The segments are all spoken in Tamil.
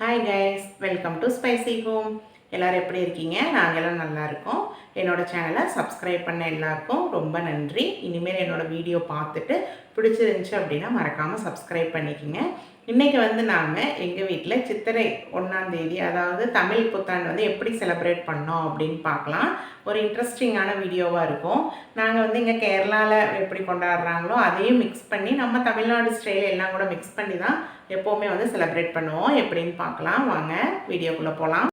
Hi guys, welcome to spicy home. எல்லோரும் எப்படி இருக்கீங்க? நாங்கள் எல்லாம் நல்லா இருக்கோம். என்னோட சேனலை சப்ஸ்கிரைப் பண்ண எல்லாருக்கும் ரொம்ப நன்றி. இனிமேல் என்னோடய வீடியோ பார்த்துட்டு பிடிச்சிருந்துச்சு அப்படின்னா மறக்காமல் சப்ஸ்கிரைப் பண்ணிக்கோங்க. இன்றைக்கி நாங்கள் எங்கள் வீட்டில் சித்திரை 1ஆம் தேதி, அதாவது தமிழ் புத்தாண்டு எப்படி செலிப்ரேட் பண்ணோம் அப்படின்னு பார்க்கலாம். ஒரு இன்ட்ரெஸ்டிங்கான வீடியோவாக இருக்கும். நாங்கள் இங்கே கேரளாவில் எப்படி கொண்டாடுறாங்களோ அதையும் மிக்ஸ் பண்ணி நம்ம தமிழ்நாடு ஸ்டைல் எல்லாம் கூட மிக்ஸ் பண்ணி தான் எப்போவுமே செலிப்ரேட் பண்ணுவோம். எப்படின்னு பார்க்கலாம் வாங்க, வீடியோக்குள்ளே போகலாம்.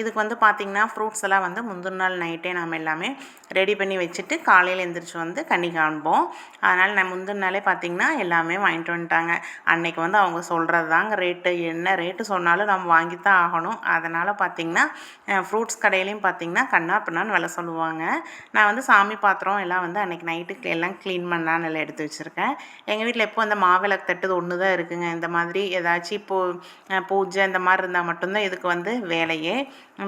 இதுக்கு பார்த்திங்கன்னா ஃப்ரூட்ஸ் எல்லாம் முந்தின நாள் நைட்டே நம்ம எல்லாமே ரெடி பண்ணி வச்சுட்டு காலையில் எழுந்திரிச்சு கன்னி காண்போம். அதனால் நான் முந்தின நாளே பார்த்திங்கன்னா எல்லாமே வாங்கிட்டு வந்துட்டாங்க. அன்றைக்கி அவங்க சொல்கிறது தாங்க ரேட்டு, என்ன ரேட்டு சொன்னாலும் நம்ம வாங்கி தான் ஆகணும். அதனால் பார்த்திங்கன்னா ஃப்ரூட்ஸ் கடையிலையும் பார்த்திங்கன்னா கண்ணா பின்னான்னு விலை சொல்லுவாங்க. நான் சாமி பாத்திரம் எல்லாம் அன்றைக்கி நைட்டுக்கு எல்லாம் க்ளீன் பண்ணான்னு எல்லாம் எடுத்து வச்சுருக்கேன். எங்கள் வீட்டில் எப்போ அந்த மாவிளக்கு தட்டுது ஒன்று தான் இருக்குங்க. இந்த மாதிரி ஏதாச்சும் இப்போது பூஜை இந்த மாதிரி இருந்தால் மட்டும்தான் இதுக்கு வேலையே.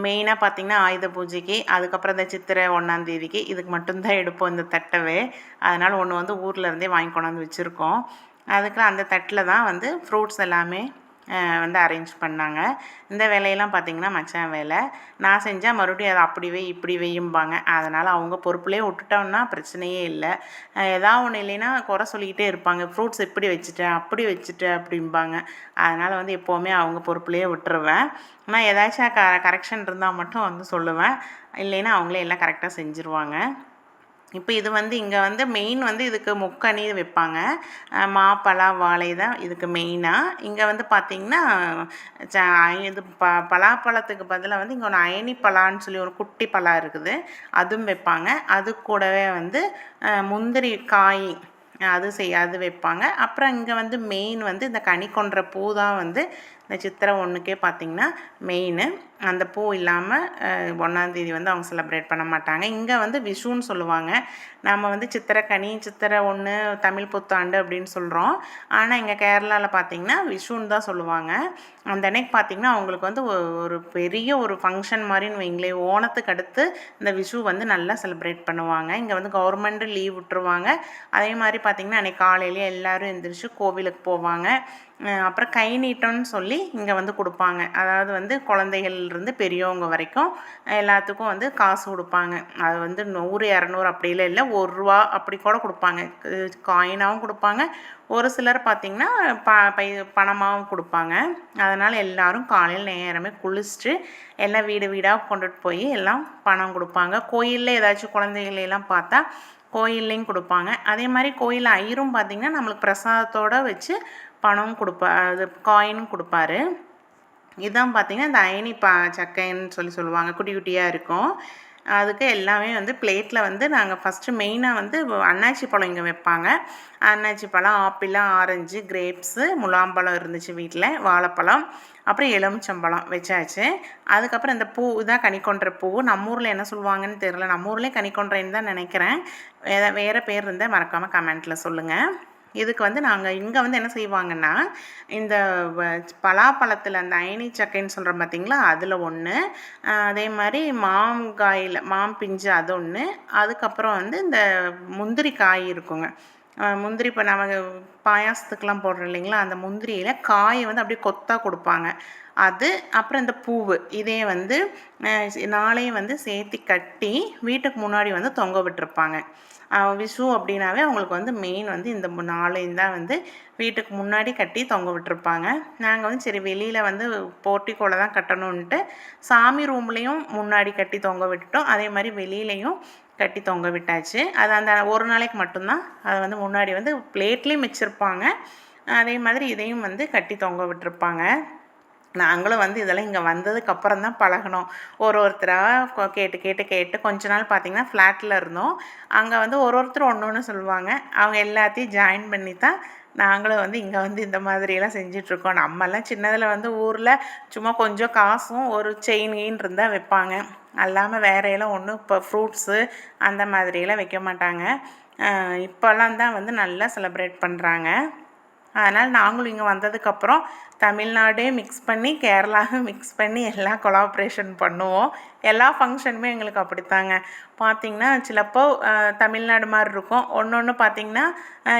மெயினாக பார்த்திங்கன்னா ஆயுத பூஜைக்கு, அதுக்கப்புறம் இந்த சித்திரை 1ஆம் தேதிக்கு இதுக்கு மட்டும்தான் எடுப்போம் இந்த தட்டவே. அதனால் ஒன்று ஊர்லேருந்தே வாங்கி கொண்டாந்து வச்சுருக்கோம். அதுக்கு அந்த தட்டில் தான் ஃப்ரூட்ஸ் எல்லாமே அரேஞ்ச் பண்ணாங்க. இந்த வேலையெல்லாம் பார்த்திங்கன்னா மச்சான் வேலை. நான் செஞ்சால் மறுபடியும் அதை அப்படி வை இப்படி வையும்பாங்க. அதனால் அவங்க பொறுப்புலேயே விட்டுட்டோம்னா பிரச்சனையே இல்லை. ஏதாவது ஒன்று இல்லைன்னா குறை சொல்லிக்கிட்டே இருப்பாங்க. ஃப்ரூட்ஸ் இப்படி வச்சுட்டேன் அப்படி வச்சுட்டேன் அப்படிம்பாங்க. அதனால் எப்போவுமே அவங்க பொறுப்புலேயே விட்டுருவேன். நான் ஏதாச்சும் கரெக்ஷன் இருந்தால் மட்டும் சொல்லுவேன். இல்லைன்னா அவங்களே எல்லாம் கரெக்டாக செஞ்சுருவாங்க. இப்போ இது இங்கே மெயின் இதுக்கு முக்கணி வைப்பாங்க. மா பலா வாழை தான் இதுக்கு மெயினாக. இங்கே பார்த்திங்கன்னா இது பலாப்பழத்துக்கு பதிலாக இங்கே ஒன்று அயனி பலான்னு சொல்லி ஒரு குட்டி பலா இருக்குது, அதுவும் வைப்பாங்க. அது கூடவே முந்திரி காய் அது வைப்பாங்க. அப்புறம் இங்கே மெயின் இந்த கனி கொன்ற பூ தான் இந்த சித்திரை 1க்கே பார்த்திங்கன்னா மெயின். அந்த பூ இல்லாமல் 1ஆம் தேதி அவங்க செலிப்ரேட் பண்ண மாட்டாங்க. இங்கே விஷுன்னு சொல்லுவாங்க. நம்ம சித்திரை கனி, சித்திரை 1 தமிழ் புத்தாண்டு அப்படின்னு சொல்கிறோம். ஆனால் இங்கே கேரளாவில் பார்த்திங்கன்னா விஷுன்னு தான் சொல்லுவாங்க. அந்த அன்னைக்கு பார்த்திங்கன்னா அவங்களுக்கு ஒரு பெரிய ஒரு ஃபங்க்ஷன் மாதிரின்னு வைங்களேன். ஓணத்துக்கு அடுத்து இந்த விஷு நல்லா செலிப்ரேட் பண்ணுவாங்க. இங்கே கவர்மெண்ட் லீவ் விட்டுருவாங்க. அதே மாதிரி பார்த்திங்கன்னா அன்றைக்கி காலையிலே எல்லோரும் எழுந்திரிச்சு கோவிலுக்கு போவாங்க. அப்புறம் கை நீட்டம்னு சொல்லி இங்கே கொடுப்பாங்க. அதாவது குழந்தைகள்லேருந்து பெரியவங்க வரைக்கும் எல்லாத்துக்கும் காசு கொடுப்பாங்க. அது 100 200 அப்படிலாம் இல்லை, ₹1 அப்படி கூட கொடுப்பாங்க. காயினாகவும் கொடுப்பாங்க. ஒரு சிலர் பார்த்திங்கன்னா பணமாகவும் கொடுப்பாங்க. அதனால் எல்லோரும் காலையில் நேரமே குளிச்சுட்டு எல்லாம் வீடு வீடாக கொண்டுட்டு போய் எல்லாம் பணம் கொடுப்பாங்க. கோயிலில் ஏதாச்சும் குழந்தைகளெல்லாம் பார்த்தா கோயில்லையும் கொடுப்பாங்க. அதே மாதிரி கோயிலில் ஐயரும் பார்த்திங்கன்னா நம்மளுக்கு பிரசாதத்தோடு வச்சு பணம் அது காயினும் கொடுப்பாரு. இதுதான் பார்த்திங்கன்னா இந்த அயனி சக்கைன்னு சொல்லுவாங்க. குட்டி குட்டியாக இருக்கும். அதுக்கு எல்லாமே பிளேட்டில் நாங்கள் ஃபஸ்ட்டு மெயினாக அன்னாச்சி பழம் இங்கே வைப்பாங்க. அன்னாச்சி பழம், ஆப்பிள், ஆரஞ்சு, கிரேப்ஸு, முலாம்பழம் இருந்துச்சு வீட்டில், வாழைப்பழம், அப்புறம் எலுமிச்சம்பழம் வச்சாச்சு. அதுக்கப்புறம் இந்த பூ தான் கனிக்கொன்ற பூ. நம்ம ஊரில் என்ன சொல்லுவாங்கன்னு தெரில. நம்ம ஊர்லேயே கனிக்கொன்றேன்னு தான் நினைக்கிறேன். வேறு பேர் இருந்தால் மறக்காமல் கமெண்ட்டில் சொல்லுங்கள். இதுக்கு நாங்கள் இங்கே என்ன செய்வாங்கன்னா, இந்த பலாப்பழத்தில் அந்த அயனி சக்கைன்னு சொல்கிறோம் பார்த்திங்களா, அதில் ஒன்று, அதே மாதிரி மாங்காயில் மாம்பிஞ்சு அது ஒன்று, அதுக்கப்புறம் இந்த முந்திரி காய் இருக்குங்க. முந்திரி இப்போ நம்ம பாயாசத்துக்கெலாம் போடுறோம் இல்லைங்களா, அந்த முந்திரியில் காயை அப்படியே கொத்தாக கொடுப்பாங்க. அது அப்புறம் இந்த பூவு இதே நாளையும் சேர்த்து கட்டி வீட்டுக்கு முன்னாடி தொங்க விட்டுருப்பாங்க. விஷு அப்படின்னாவே அவங்களுக்கு மெயின் இந்த நாளையும் தான் வீட்டுக்கு முன்னாடி கட்டி தொங்க விட்டுருப்பாங்க. நாங்கள் சரி வெளியில் போர்ட்டிக்கோல தான் கட்டணுன்ட்டு சாமி ரூம்லேயும் முன்னாடி கட்டி தொங்க விட்டுட்டோம். அதே மாதிரி வெளியிலையும் கட்டி தொங்க விட்டாச்சு. அது அந்த ஒரு நாளைக்கு மட்டும்தான் அதை முன்னாடி பிளேட்லேயும் வச்சுருப்பாங்க. அதே மாதிரி இதையும் கட்டி தொங்க விட்டுருப்பாங்க. நாங்களும் இதெல்லாம் இங்கே வந்ததுக்கப்புறம் தான் பழகணும். ஒருத்தராக கேட்டு கேட்டு கேட்டு கொஞ்ச நாள் பார்த்திங்கன்னா ஃப்ளாட்டில் இருந்தோம். அங்கே ஒருத்தர் ஒன்று ஒன்று சொல்லுவாங்க. அவங்க எல்லாத்தையும் ஜாயின் பண்ணி தான் நாங்களும் இங்கே இந்த மாதிரியெல்லாம் செஞ்சிட்ருக்கோம். நம்மெல்லாம் சின்னதில் ஊரில் சும்மா கொஞ்சம் காசும் ஒரு செயின் இருந்தால் வைப்பாங்க. அல்லாமல் வேறையெல்லாம் ஒன்றும் இப்போ ஃப்ரூட்ஸு அந்த மாதிரியெல்லாம் வைக்க மாட்டாங்க. இப்போல்லாம் தான் நல்லா செலிப்ரேட் பண்ணுறாங்க. அதனால் நாங்களும் இங்கே வந்ததுக்கப்புறம் தமிழ்நாடே மிக்ஸ் பண்ணி கேரளாவும் மிக்ஸ் பண்ணி எல்லாம் கொலாப்ரேஷன் பண்ணுவோம். எல்லா ஃபங்க்ஷனுமே எங்களுக்கு அப்படித்தாங்க. பார்த்திங்கன்னா சிலப்போ தமிழ்நாடு மாதிரி இருக்கும், ஒன்று பார்த்திங்கன்னா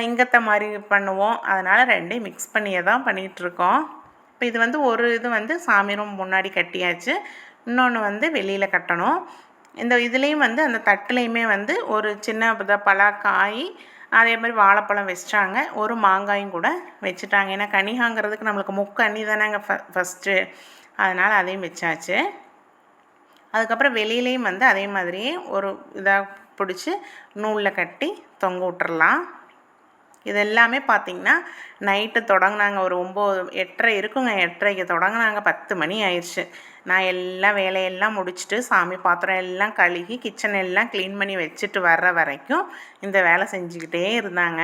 இங்கத்த மாதிரி பண்ணுவோம். அதனால் ரெண்டையும் மிக்ஸ் பண்ணியே தான் பண்ணிகிட்ருக்கோம். இப்போ இது வந்து ஒரு இது வந்து சாமி ரூம் முன்னாடி கட்டியாச்சு. இன்னொன்று வந்து வெளியில் கட்டணும். இந்த இதுலேயும் வந்து அந்த தட்டுலேயுமே வந்து ஒரு சின்ன பலாக்காய் அதே மாதிரி வாழைப்பழம் வச்சிட்டாங்க. ஒரு மாங்காயும் கூட வச்சுட்டாங்க. ஏன்னா கனிகாங்கிறதுக்கு நம்மளுக்கு முக்கனி தானேங்க ஃபஸ்ட்டு, அதனால் அதையும் வச்சாச்சு. அதுக்கப்புறம் வெளியிலையும் வந்து அதே மாதிரியே ஒரு இதாக பிடிச்சி நூலில் கட்டி தொங்க விட்டுறலாம். இது எல்லாமே பார்த்திங்கன்னா நைட்டு தொடங்கினாங்க ஒரு 9 8:30 இருக்குங்க. 8:30க்கு தொடங்கினாங்க. 10 மணி ஆயிடுச்சு. நான் எல்லாம் வேலையெல்லாம் முடிச்சுட்டு சாமி பாத்திரம் எல்லாம் கழுகி கிச்சன் எல்லாம் க்ளீன் பண்ணி வச்சுட்டு வர்ற வரைக்கும் இந்த வேலை செஞ்சுக்கிட்டே இருந்தாங்க.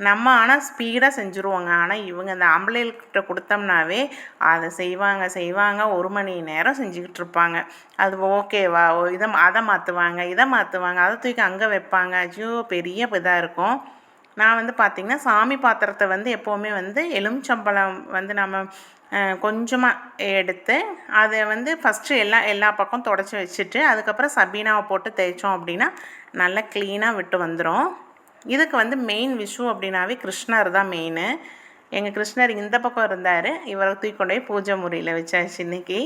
நம்ம ஆனால் ஸ்பீடாக செஞ்சுருவோங்க. ஆனால் இவங்க இந்த ஆம்பளைகிட்ட கொடுத்தோம்னாவே அதை செய்வாங்க 1 மணி நேரம் செஞ்சுக்கிட்டு இருப்பாங்க. அது ஓகேவா, அதை மாற்றுவாங்க, இதை மாற்றுவாங்க, அதை தூக்கி அங்கே வைப்பாங்க. ஐயோ பெரிய இதாக இருக்கும். நான் வந்து பார்த்திங்கன்னா சாமி பாத்திரத்தை வந்து எப்போவுமே வந்து எலுமிச்சம்பழம் வந்து நம்ம கொஞ்சமாக எடுத்து அதை வந்து ஃபஸ்ட்டு எல்லா பக்கம் தொடச்சி வச்சுட்டு அதுக்கப்புறம் சபீனாவை போட்டு தேய்ச்சோம் அப்படின்னா நல்லா க்ளீனாக விட்டு வந்துடும். இதுக்கு வந்து மெயின் விஷு அப்படின்னாவே கிருஷ்ணர் தான் மெயின். எங்கள் கிருஷ்ணர் இந்த பக்கம் இருந்தார். இவரை தூக்கி கொண்டு போய் பூஜை முறியில் வச்சாச்சு இன்றைக்கி.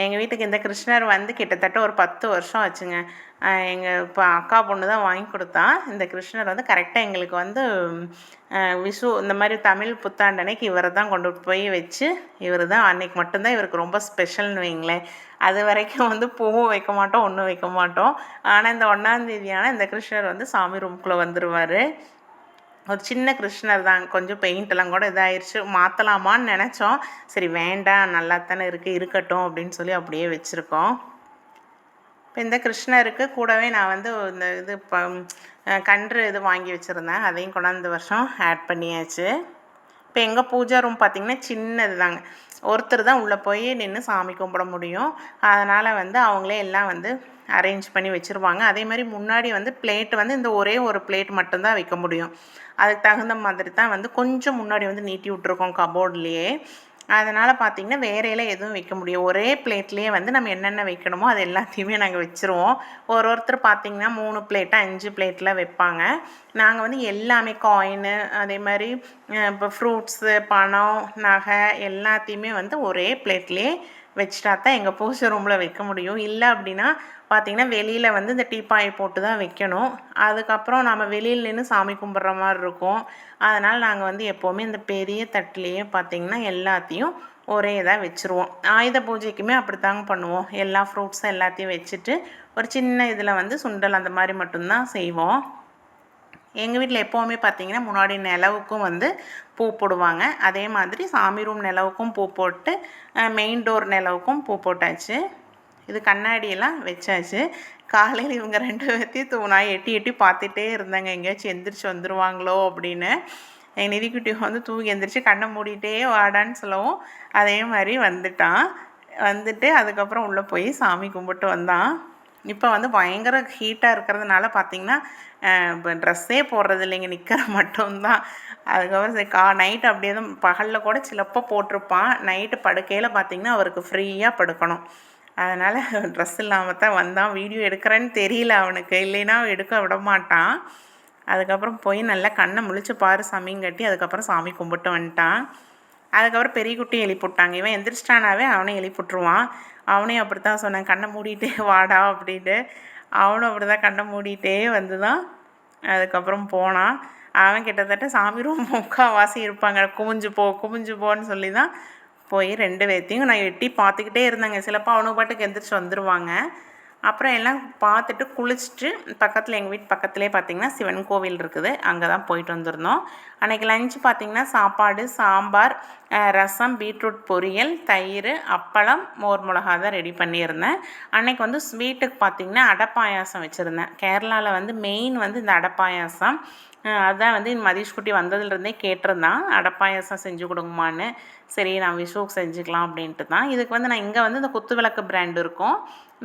எங்கள் வீட்டுக்கு இந்த கிருஷ்ணர் வந்து கிட்டத்தட்ட ஒரு 10 வருஷம் ஆச்சுங்க. எங்கள் இப்போ அக்கா பொண்ணு தான் வாங்கி கொடுத்தா. இந்த கிருஷ்ணர் வந்து கரெக்டாக எங்களுக்கு வந்து விஷு இந்த மாதிரி தமிழ் புத்தாண்டு அன்னைக்கு இவரை தான் கொண்டு போய் வச்சு இவர் தான் அன்னைக்கு மட்டும்தான் இவருக்கு ரொம்ப ஸ்பெஷல்னு வைங்களேன். அது வரைக்கும் வந்து பூவும் வைக்க மாட்டோம், ஒன்றும் வைக்க மாட்டோம். ஆனால் இந்த 1ஆம் தேதியான இந்த கிருஷ்ணர் வந்து சாமி ரூம்குள்ளே வந்துடுவார். ஒரு சின்ன கிருஷ்ணர் தான். கொஞ்சம் பெயிண்டெல்லாம் கூட இதாகிடுச்சு. மாற்றலாமான்னு நினச்சோம். சரி வேண்டாம், நல்லா தானே இருக்கட்டும் அப்படின்னு சொல்லி அப்படியே வச்சுருக்கோம். இப்போ இந்த கிருஷ்ணருக்கு கூடவே நான் வந்து இந்த இது கன்று இது வாங்கி வச்சுருந்தேன். அதையும் கொண்டாந்து இந்த வருஷம் ஆட் பண்ணியாச்சு. இப்போ எங்கள் பூஜா ரூம் பார்த்திங்கன்னா சின்னது தாங்க. ஒருத்தர் தான் உள்ளே போய் நின்று சாமி கும்பிட முடியும். அதனால் வந்து அவங்களே எல்லாம் வந்து அரேஞ்ச் பண்ணி வச்சுருவாங்க. அதே மாதிரி முன்னாடி வந்து பிளேட்டு வந்து இந்த ஒரே ஒரு பிளேட் மட்டும்தான் வைக்க முடியும். அதுக்கு தகுந்த மாதிரி தான் வந்து கொஞ்சம் முன்னாடி வந்து நீட்டி விட்ருக்கோம் கபோர்ட்லேயே. அதனால் பார்த்திங்கன்னா வேறையில் எதுவும் வைக்க முடியும். ஒரே பிளேட்லேயே வந்து நம்ம என்னென்ன வைக்கணுமோ அது எல்லாத்தையுமே நாங்கள் வச்சுருவோம். ஒருத்தர் பார்த்திங்கன்னா 3 பிளேட்டு 5 பிளேட்டில் வைப்பாங்க. நாங்கள் வந்து எல்லாமே காயினு அதே மாதிரி இப்போ ஃப்ரூட்ஸு, பணம், நகை எல்லாத்தையுமே வந்து ஒரே பிளேட்லேயே வச்சுட்டா தான் எங்கள் பூஜை ரூமில் வைக்க முடியும். இல்லை அப்படின்னா பார்த்திங்கன்னா வெளியில் வந்து இந்த டீப்பாயை போட்டு தான் வைக்கணும். அதுக்கப்புறம் நம்ம வெளியில் நின்று சாமி கும்பிட்ற மாதிரி இருக்கும். அதனால் நாங்கள் வந்து எப்போவுமே இந்த பெரிய தட்டுலேயே பார்த்திங்கன்னா எல்லாத்தையும் ஒரே இதாக வச்சுருவோம். ஆயுத பூஜைக்குமே அப்படித்தாங்க பண்ணுவோம். எல்லா ஃப்ரூட்ஸும் எல்லாத்தையும் வச்சுட்டு ஒரு சின்ன இதில் வந்து சுண்டல் அந்த மாதிரி மட்டும்தான் செய்வோம். எங்கள் வீட்டில் எப்போவுமே பார்த்திங்கன்னா முன்னாடி நிலவுக்கும் வந்து பூ போடுவாங்க. அதே மாதிரி சாமி ரூம் நிலவுக்கும் பூ போட்டு மெயின் டோர் நிலவுக்கும் பூ போட்டாச்சு. இது கண்ணாடியெல்லாம் வச்சாச்சு. காலையில் இவங்க 2 பேர்த்தையும் நான் எட்டி எட்டி பார்த்துட்டே இருந்தேங்க, எங்கேயாச்சும் எந்திரிச்சு வந்துடுவாங்களோ அப்படின்னு. எங்கள் நிதிக்குட்டி வந்து தூங்கி எந்திரிச்சு கண்ணை மூடிட்டே வாடான்னு சொல்லவும் அதே மாதிரி வந்துட்டு அதுக்கப்புறம் உள்ளே போய் சாமி கும்பிட்டு வந்தான். இப்போ வந்து பயங்கர ஹீட்டாக இருக்கிறதுனால பார்த்திங்கன்னா இப்போ ட்ரெஸ்ஸே போடுறது இல்லைங்க, நிற்கிற மட்டும்தான். அதுக்கப்புறம் சரி நைட்டு அப்படியே தான் பகலில் கூட சிலப்போ போட்டிருப்பான். நைட்டு படுக்கையில் பார்த்திங்கன்னா அவருக்கு ஃப்ரீயாக படுக்கணும். அதனால் ட்ரெஸ் இல்லாமல் தான் வந்தான். வீடியோ எடுக்கிறேன்னு தெரியல அவனுக்கு, இல்லைன்னா எடுக்க விட மாட்டான். அதுக்கப்புறம் போய் நல்லா கண்ணை முழிச்சு பாரு சாமின்னு கட்டி அதுக்கப்புறம் சாமி கும்பிட்டு வந்துட்டான். அதுக்கப்புறம் பெரிய குட்டி எழுப்பிவிட்டாங்க. இவன் எந்திரிச்சிட்டானாவே அவனை எழுப்பிவிட்ருவான். அவனையும் அப்படி தான் சொன்னேன், கண்ணை மூடிட்டே வாடா அப்படின்ட்டு. அவனும் அப்படி தான் கண்ணை மூடிட்டே வந்து தான் அதுக்கப்புறம் போனான். அவன் கிட்டத்தட்ட சாமி ரூம் முக்கால்வாசி இருப்பாங்க. குமிஞ்சு போன்னு சொல்லி தான் போய் 2 பேர்த்தையும் நான் எட்டி பார்த்துக்கிட்டே இருந்தேங்க. சிலப்போ அவனுக்கு பாட்டுக்கு எந்திரிச்சு வந்துடுவாங்க. அப்புறம் எல்லாம் பார்த்துட்டு குளிச்சுட்டு பக்கத்தில் எங்கள் வீட்டு பக்கத்துலேயே பார்த்திங்கன்னா சிவன் கோவில் இருக்குது. அங்கே தான் போயிட்டு வந்திருந்தோம். அன்றைக்கி லஞ்சு பார்த்திங்கன்னா சாப்பாடு, சாம்பார், ரசம், பீட்ரூட் பொரியல், தயிர், அப்பளம், மோர் மிளகா தான் ரெடி பண்ணியிருந்தேன். அன்றைக்கி வந்து ஸ்வீட்டுக்கு பார்த்திங்கன்னா அடை பாயாசம் வச்சுருந்தேன். கேரளாவில் வந்து மெயின் வந்து இந்த அடை பாயாசம். அதுதான் வந்து மதீஷ்குட்டி வந்ததுலேருந்தே கேட்டிருந்தான், அடை பாயாசம் செஞ்சு கொடுங்கம்மான்னு. சரி நான் விஷுவுக்கு செஞ்சுக்கலாம் அப்படின்ட்டு தான். இதுக்கு வந்து நான் இங்கே வந்து இந்த குத்துவிளக்கு பிராண்ட் இருக்கும்.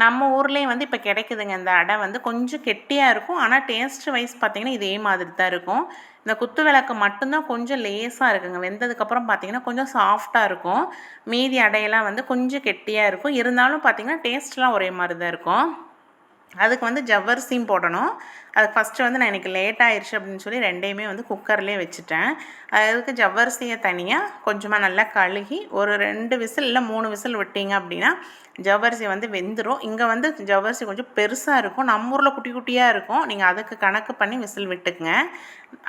நம்ம ஊர்லேயும் வந்து இப்போ கிடைக்குதுங்க. இந்த அடை வந்து கொஞ்சம் கெட்டியாக இருக்கும். ஆனால் டேஸ்ட் வைஸ் பார்த்திங்கன்னா இதே மாதிரி தான் இருக்கும். இந்த குத்து விளக்கு மட்டும்தான் கொஞ்சம் லேஸாக இருக்குங்க. வெந்ததுக்கப்புறம் பார்த்திங்கன்னா கொஞ்சம் சாஃப்டாக இருக்கும். மீதி அடையெல்லாம் வந்து கொஞ்சம் கெட்டியாக இருக்கும். இருந்தாலும் பார்த்திங்கன்னா டேஸ்ட்லாம் ஒரே மாதிரி தான் இருக்கும். அதுக்கு வந்து ஜவ்வரிசியும் போடணும். அது ஃபஸ்ட்டு வந்து நான் இன்றைக்கி லேட் ஆயிடுச்சு அப்படின்னு சொல்லி ரெண்டையுமே வந்து குக்கர்லேயே வச்சுட்டேன். அதுக்கு ஜவ்வரிசியை தனியாக கொஞ்சமாக நல்லா கழுகி ஒரு 2 விசில் இல்லை 3 விசில் விட்டிங்க அப்படின்னா ஜவ்வரிசி வந்து வெந்துடும். இங்கே வந்து ஜவ்வரிசி கொஞ்சம் பெருசாக இருக்கும், நம்ம ஊரில் குட்டி குட்டியாக இருக்கும். நீங்கள் அதுக்கு கணக்கு பண்ணி விசில் விட்டுக்குங்க.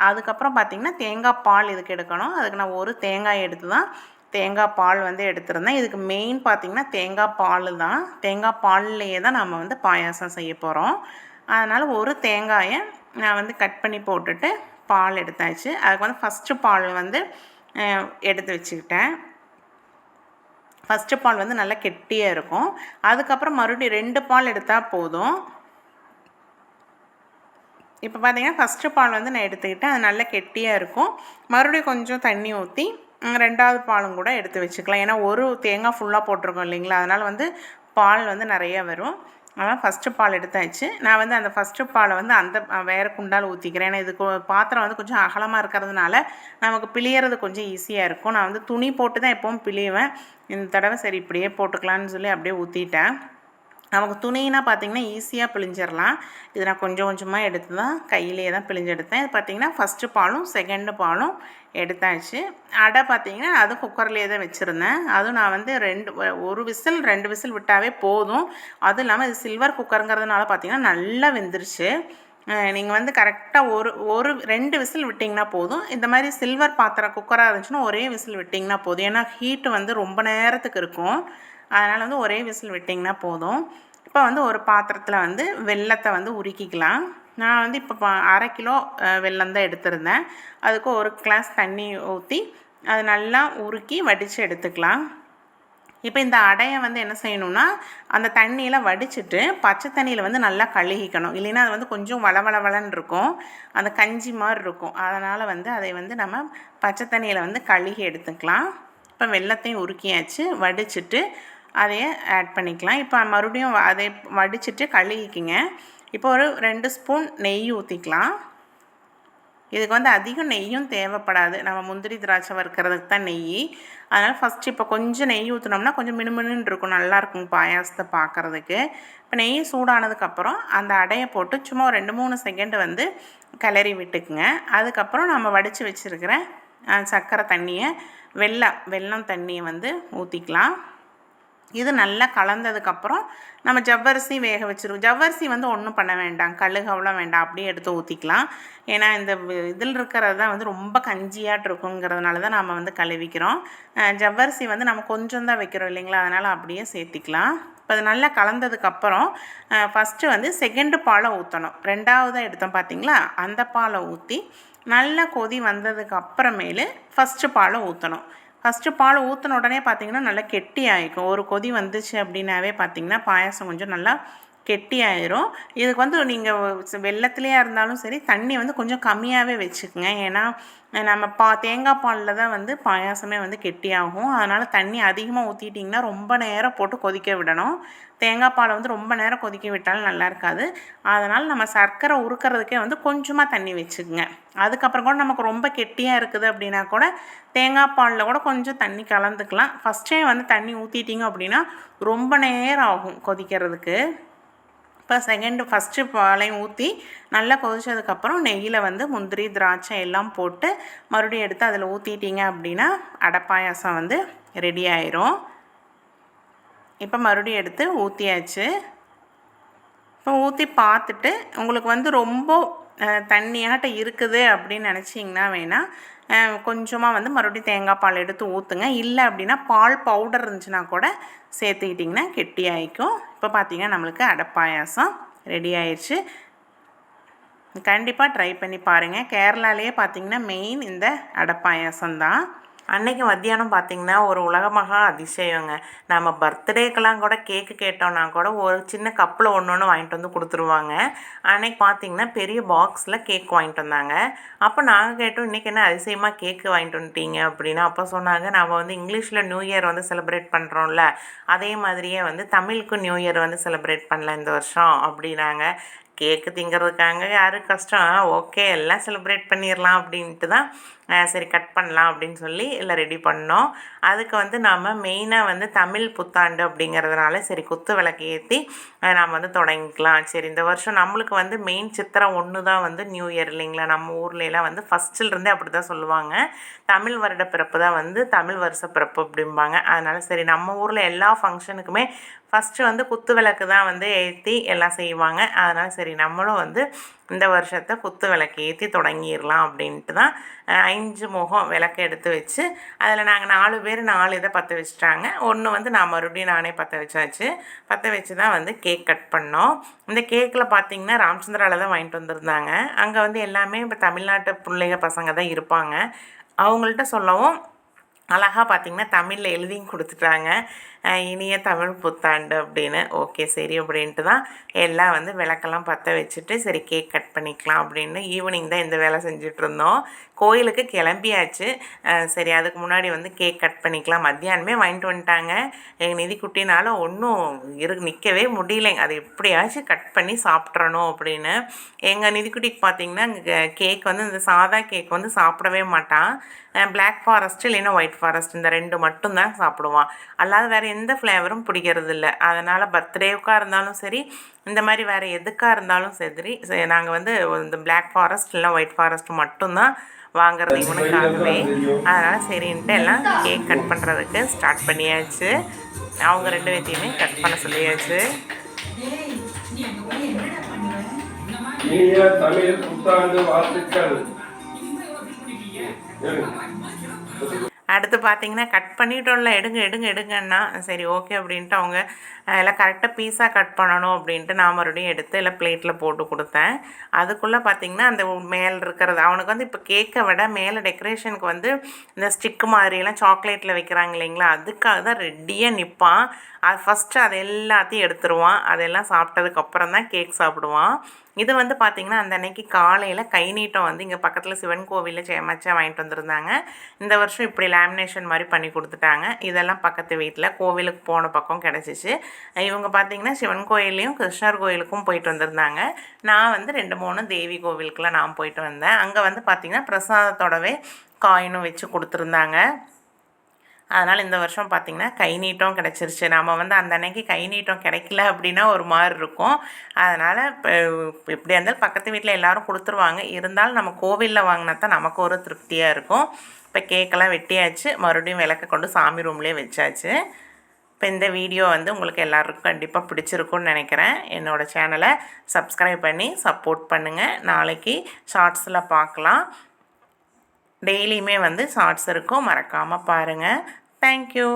அதுக்கப்புறம் பார்த்திங்கன்னா தேங்காய் பால் இதுக்கு எடுக்கணும். அதுக்கு நான் ஒரு தேங்காய் எடுத்து தான் தேங்காய் பால் வந்து எடுத்துருந்தேன். இதுக்கு மெயின் பார்த்திங்கன்னா தேங்காய் பால் தான். தேங்காய் பால்லையே தான் நம்ம வந்து பாயாசம் செய்ய போகிறோம். அதனால் ஒரு தேங்காயை நான் வந்து கட் பண்ணி போட்டுட்டு பால் எடுத்தாச்சு. அதுக்கு வந்து ஃபஸ்ட்டு பால் வந்து எடுத்து வச்சுக்கிட்டேன். ஃபஸ்ட்டு பால் வந்து நல்லா கெட்டியாக இருக்கும். அதுக்கப்புறம் மறுபடியும் 2 பால் எடுத்தால் போதும். இப்போ பார்த்திங்கன்னா ஃபஸ்ட்டு பால் வந்து நான் எடுத்துக்கிட்டேன். அது நல்லா கெட்டியாக இருக்கும். மறுபடியும் கொஞ்சம் தண்ணி ஊற்றி 2வது பாலும் கூட எடுத்து வச்சுக்கலாம். ஏன்னா ஒரு தேங்காய் ஃபுல்லாக போட்டிருக்கோம் இல்லைங்களா, அதனால் வந்து பால் வந்து நிறையா வரும். அதனால் ஃபஸ்ட்டு பால் எடுத்தாச்சு. நான் வந்து அந்த ஃபஸ்ட்டு பாலை வந்து அந்த வேறு குண்டால் ஊற்றிக்கிறேன். ஏன்னா இதுக்கு பாத்திரம் வந்து கொஞ்சம் அகலமாக இருக்கிறதுனால நமக்கு பிழியறது கொஞ்சம் ஈஸியாக இருக்கும். நான் வந்து துணி போட்டு தான் எப்போவும் பிழிவேன். இந்த தடவை சரி இப்படியே போட்டுக்கலான்னு சொல்லி அப்படியே ஊற்றிட்டேன். நமக்கு துணினா பார்த்திங்கன்னா ஈஸியாக பிழிஞ்சிடலாம். இது நான் கொஞ்சம் கொஞ்சமாக எடுத்து தான் கையிலே தான் பிழிஞ்சு எடுத்தேன். இது பார்த்திங்கன்னா ஃபஸ்ட்டு பாலும் செகண்டு பாலும் எடுத்தாச்சு. அடை பார்த்திங்கன்னா அதுவும் குக்கர்லேயே தான் வச்சுருந்தேன். அதுவும் நான் வந்து 1 விசில் 2 விசில் விட்டாவே போதும். அதுவும் இல்லாமல் இது சில்வர் குக்கருங்கிறதுனால பார்த்திங்கன்னா நல்லா வெந்துருச்சு. நீங்கள் வந்து கரெக்டாக ஒரு 2 விசில் விட்டிங்கன்னா போதும். இந்த மாதிரி சில்வர் பாத்திரம் குக்கராக இருந்துச்சுன்னா ஒரே விசில் விட்டிங்கன்னா போதும். ஏன்னா ஹீட்டு வந்து ரொம்ப நேரத்துக்கு இருக்கும். அதனால் வந்து ஒரே விசில் விட்டிங்கன்னா போதும். இப்போ வந்து ஒரு பாத்திரத்தில் வந்து வெல்லத்தை வந்து உருக்கிக்கலாம். நான் வந்து இப்போ 1/2 கிலோ வெல்லம் தான் எடுத்திருந்தேன். அதுக்கு 1 கிளாஸ் தண்ணி ஊற்றி அது நல்லா உருக்கி வடித்து எடுத்துக்கலாம். இப்போ இந்த அடையை வந்து என்ன செய்யணும்னா அந்த தண்ணியில் வடிச்சிட்டு பச்சை தண்ணியில் வந்து நல்லா கழுகிக்கணும். இல்லைன்னா அது வந்து கொஞ்சம் வளவளன்னு இருக்கும், அந்த கஞ்சி மாதிரி இருக்கும். அதனால் வந்து அதை வந்து நம்ம பச்சை தண்ணியில் வந்து கழுகி எடுத்துக்கலாம். இப்போ வெல்லத்தையும் உருக்கியாச்சு, வடிச்சிட்டு அதையே ஆட் பண்ணிக்கலாம். இப்போ மறுபடியும் அதை வடிச்சிட்டு கழுகிக்கிங்க. இப்போ ஒரு 2 ஸ்பூன் நெய் ஊற்றிக்கலாம். இதுக்கு வந்து அதிகம் நெய்யும் தேவைப்படாது, நம்ம முந்திரி திராட்சை வறுக்கிறதுக்கு தான் நெய். அதனால் ஃபஸ்ட்டு இப்போ கொஞ்சம் நெய் ஊற்றினோம்னா கொஞ்சம் மினுமினுன்னு இருக்கும், நல்லாயிருக்கும் பாயாசத்தை பார்க்குறதுக்கு. இப்போ நெய் சூடானதுக்கப்புறம் அந்த அடையை போட்டு சும்மா ஒரு 2-3 செகண்டு வந்து கிளறி விட்டுக்குங்க. அதுக்கப்புறம் நம்ம வடித்து வச்சுருக்கிற சர்க்கரை தண்ணியை வெல்லம் தண்ணியை வந்து ஊற்றிக்கலாம். இது நல்லா கலந்ததுக்கப்புறம் நம்ம ஜவ்வரிசி வேக வச்சுருவோம். ஜவ்வரிசி வந்து ஒன்றும் பண்ண வேண்டாம், கழுகவெல்லாம் வேண்டாம், அப்படியே எடுத்து ஊற்றிக்கலாம். ஏன்னா இந்த இதில் இருக்கிறது தான் வந்து ரொம்ப கஞ்சியாட்டு இருக்குங்கிறதுனால தான் நம்ம வந்து கழுவிக்கிறோம். ஜவ்வரிசி வந்து நம்ம கொஞ்சம் தான் வைக்கிறோம் இல்லைங்களா, அதனால் அப்படியே சேர்த்திக்கலாம். இப்போ அது நல்லா கலந்ததுக்கப்புறம் ஃபஸ்ட்டு வந்து செகண்டு பாலை ஊற்றணும். 2வதாக எடுத்தோம் பார்த்திங்களா, அந்த பாலை ஊற்றி நல்லா கொதி வந்ததுக்கு அப்புறமேலு ஃபஸ்ட்டு பாலை ஊற்றணும். ஃபஸ்ட்டு பால் ஊற்றின உடனே பார்த்திங்கன்னா நல்லா கெட்டி ஆகிக்கும். ஒரு கொதி வந்துச்சு அப்படின்னாவே பார்த்திங்கன்னா பாயாசம் கொஞ்சம் நல்லா கெட்டி ஆயிரும். இதுக்கு வந்து நீங்கள் வெல்லத்துலேயே இருந்தாலும் சரி தண்ணி வந்து கொஞ்சம் கம்மியாகவே வச்சுக்கோங்க. ஏன்னா நம்ம தேங்காய் பாலில் தான் வந்து பாயாசமே வந்து கெட்டியாகும். அதனால் தண்ணி அதிகமாக ஊற்றிட்டிங்கன்னா ரொம்ப நேரம் போட்டு கொதிக்க விடணும். தேங்காய் பாலை வந்து ரொம்ப நேரம் கொதிக்க விட்டாலும் நல்லா இருக்காது. அதனால் நம்ம சர்க்கரை உருக்கிறதுக்கே வந்து கொஞ்சமாக தண்ணி வச்சுக்கோங்க. அதுக்கப்புறம் கூட நமக்கு ரொம்ப கெட்டியாக இருக்குது அப்படின்னா கூட தேங்காய் பாலில் கூட கொஞ்சம் தண்ணி கலந்துக்கலாம். ஃபஸ்ட்டே வந்து தண்ணி ஊற்றிட்டிங்க அப்படின்னா ரொம்ப நேரம் ஆகும் கொதிக்கிறதுக்கு. இப்போ ஃபஸ்ட்டு பாலையும் ஊற்றி நல்லா கொதிச்சதுக்கப்புறம் நெய்யில் வந்து முந்திரி திராட்சை எல்லாம் போட்டு மறுபடியும் எடுத்து அதில் ஊற்றிட்டிங்க அப்படின்னா அடை பாயாசம் வந்து ரெடி ஆயிரும். இப்போ மறுபடியும் எடுத்து ஊற்றியாச்சு. இப்போ ஊற்றி பார்த்துட்டு உங்களுக்கு வந்து ரொம்ப தண்ணியாட்ட இருக்குது அப்படின்னு நினச்சிங்கன்னா வேணால் கொஞ்சமாக வந்து மறுபடியும் தேங்காய் பால் எடுத்து ஊற்றுங்க. இல்லை அப்படின்னா பால் பவுடர் இருந்துச்சுன்னா கூட சேர்த்துக்கிட்டிங்கன்னா கெட்டி ஆகிக்கும். இப்போ பார்த்திங்கன்னா நம்மளுக்கு அடை பாயாசம் ரெடி ஆயிடுச்சு. கண்டிப்பாக ட்ரை பண்ணி பாருங்கள். கேரளாலேயே பார்த்திங்கன்னா மெயின் இந்த அடை பாயாசம் தான். அன்றைக்கி மத்தியானம் பார்த்திங்கன்னா ஒரு உலகமகா அதிசயங்க. நம்ம பர்த்டேக்கெல்லாம் கூட கேக்கு கேட்டோன்னா கூட ஒரு சின்ன கப்பில் ஒன்று வாங்கிட்டு வந்து கொடுத்துருவாங்க. அன்றைக்கி பார்த்திங்கன்னா பெரிய பாக்ஸில் கேக் வாங்கிட்டு வந்தாங்க. அப்போ நாங்கள் கேட்டோம், இன்றைக்கி என்ன அதிசயமாக கேக்கு வாங்கிட்டு வந்துட்டீங்க அப்படின்னு. அப்போ சொன்னாங்க, நம்ம வந்து இங்கிலீஷில் நியூ இயர் வந்து செலிப்ரேட் பண்ணுறோம்ல, அதே மாதிரியே வந்து தமிழுக்கும் நியூ இயர் வந்து செலிப்ரேட் பண்ணல இந்த வருஷம் அப்படின்னாங்க. கேக்கு திங்கிறதுக்காங்க யாரும் கஷ்டம், ஓகே எல்லாம் செலிப்ரேட் பண்ணிடலாம் அப்படின்ட்டு தான் சரி கட் பண்ணலாம் அப்படின்னு சொல்லி எல்லாம் ரெடி பண்ணோம். அதுக்கு வந்து நாம் மெயினாக வந்து தமிழ் புத்தாண்டு அப்படிங்கிறதுனால சரி குத்து விளக்கு ஏற்றி நாம் வந்து தொடங்கிக்கலாம். சரி இந்த வருஷம் நம்மளுக்கு வந்து மெயின் சித்திரை 1 தான் வந்து நியூ இயர் இல்லைங்களா? நம்ம ஊர்லலாம் வந்து ஃபஸ்ட்டிலிருந்தே அப்படி தான் சொல்லுவாங்க. தமிழ் வருட பிறப்பு தான் வந்து தமிழ் வருஷ பிறப்பு அப்படிம்பாங்க. அதனால் சரி நம்ம ஊரில் எல்லா ஃபங்க்ஷனுக்குமே ஃபஸ்ட்டு வந்து குத்து விளக்கு தான் வந்து ஏற்றி எல்லாம் செய்வாங்க. அதனால் சரி நம்மளும் வந்து இந்த வருஷத்தை குத்து விளக்கு ஏற்றி தொடங்கிடலாம் அப்படின்ட்டு தான் 5 முகம் விளக்கு எடுத்து வச்சு அதில் நாங்கள் 4 பேர் 4 இதை பற்ற வச்சுட்டாங்க. ஒன்று வந்து நான் மறுபடியும் நானே பற்ற வச்சாச்சு. பற்ற வச்சு தான் வந்து கேக் கட் பண்ணோம். இந்த கேக்கில் பார்த்திங்கன்னா ராமச்சந்திராவில் தான் வாங்கிட்டு வந்திருந்தாங்க. அங்கே வந்து எல்லாமே இப்போ தமிழ்நாட்டு பிள்ளைங்க பசங்க தான் இருப்பாங்க. அவங்கள்ட்ட சொல்லவும் அழகாக பார்த்திங்கன்னா தமிழில் எழுதியும் கொடுத்துட்டாங்க, இனிய தமிழ் புத்தாண்டு அப்படின்னு. ஓகே சரி அப்படின்ட்டு தான் எல்லாம் வந்து விளக்கெல்லாம் பற்ற வச்சுட்டு சரி கேக் கட் பண்ணிக்கலாம் அப்படின்னு ஈவினிங் தான் இந்த வேலை செஞ்சிட்ருந்தோம். கோயிலுக்கு கிளம்பியாச்சு. சரி அதுக்கு முன்னாடி வந்து கேக் கட் பண்ணிக்கலாம். மத்தியானமே வாங்கிட்டு வந்துட்டாங்க. எங்கள் நிதிக்குட்டினால் ஒன்றும் நிற்கவே முடியலைங்க. அதை எப்படியாச்சும் கட் பண்ணி சாப்பிட்றணும் அப்படின்னு. எங்கள் நிதிக்குட்டிக்கு பார்த்திங்கன்னா கேக் வந்து இந்த சாதா கேக் வந்து சாப்பிடவே மாட்டான். பிளாக் ஃபாரஸ்ட் இல்லைன்னா ஒயிட் ஃபாரஸ்ட் இந்த 2 மட்டும்தான் சாப்பிடுவான். அல்லாத வேறு எந்த ஃப்ளேவரும் பிடிக்கிறதில்ல. அதனால் பர்த்டேவுக்காக இருந்தாலும் சரி இந்த மாதிரி வேறு எதுக்காக இருந்தாலும் சரி நாங்கள் வந்து இந்த பிளாக் ஃபாரஸ்ட் இல்லை ஒயிட் ஃபாரஸ்ட் மட்டும்தான் வாங்குறது இவனுக்காகவே. அதனால் சரின்ட்டு எல்லாம் கேக் கட் பண்ணுறதுக்கு ஸ்டார்ட் பண்ணியாச்சு. அவங்க 2 பேர்த்தையுமே கட் பண்ண சொல்லியாச்சு. தமிழ் புத்தாண்டு வாழ்த்துக்கள். அடுத்து பார்த்திங்கன்னா கட் பண்ணிட்டோம்ல, எடுங்கன்னா சரி ஓகே அப்படின்ட்டு அவங்க எல்லாம் கரெக்டாக பீஸாக கட் பண்ணணும் அப்படின்ட்டு நான் மறுபடியும் எடுத்து எல்லாம் பிளேட்டில் போட்டு கொடுத்தேன். அதுக்குள்ளே பார்த்திங்கன்னா அந்த மேலே இருக்கிறது அவனுக்கு வந்து இப்போ கேக்கை விட மேலே டெக்கரேஷனுக்கு வந்து இந்த ஸ்டிக்கு மாதிரியெல்லாம் சாக்லேட்டில் வைக்கிறாங்க இல்லைங்களா, அதுக்காக தான் ரெடியாக நிற்பான். அது ஃபஸ்ட்டு அது எல்லாத்தையும் எடுத்துருவான். அதெல்லாம் சாப்பிட்டதுக்கப்புறம் தான் கேக் சாப்பிடுவான். இது வந்து பார்த்திங்கன்னா அந்த அன்னைக்கு காலையில் கை நீட்டம் வந்து இங்கே பக்கத்தில் சிவன் கோவிலில் சேமச்சா வாங்கிட்டு வந்திருந்தாங்க. இந்த வருஷம் இப்படி லேமினேஷன் மாதிரி பண்ணி கொடுத்துட்டாங்க. இதெல்லாம் பக்கத்து வீட்டில் கோவிலுக்கு போன பக்கம் கிடச்சிச்சு. இவங்க பார்த்திங்கன்னா சிவன் கோயிலையும் கிருஷ்ணர் கோயிலுக்கும் போயிட்டு வந்திருந்தாங்க. நான் வந்து 2 3 தேவி கோவிலுக்கெலாம் நான் போயிட்டு வந்தேன். அங்கே வந்து பார்த்திங்கன்னா பிரசாதத்தோடவே காயினும் வச்சு கொடுத்துருந்தாங்க. அதனால் இந்த வருஷம் பார்த்திங்கன்னா கை நீட்டம் கிடச்சிருச்சு. நம்ம வந்து அந்த அன்னைக்கு கை நீட்டம் கிடைக்கல அப்படின்னா ஒரு மாதிரி இருக்கும். அதனால் இப்போ எப்படியா இருந்தாலும் பக்கத்து வீட்டில் எல்லோரும் கொடுத்துருவாங்க. இருந்தாலும் நம்ம கோவிலில் வாங்கினா தான் நமக்கு ஒரு திருப்தியாக இருக்கும். இப்போ கேக்கெல்லாம் வெட்டியாச்சு. மறுபடியும் விளக்க கொண்டு சாமி ரூம்லேயே வச்சாச்சு. இப்போ இந்த வீடியோ வந்து உங்களுக்கு எல்லாருக்கும் கண்டிப்பாக பிடிச்சிருக்குன்னு நினைக்கிறேன். என்னோடய சேனலை சப்ஸ்கிரைப் பண்ணி சப்போர்ட் பண்ணுங்கள். நாளைக்கு ஷார்ட்ஸில் பார்க்கலாம். டெய்லியுமே வந்து ஷார்ட்ஸ் இருக்கும், மறக்காமல் பாருங்கள். Thank you.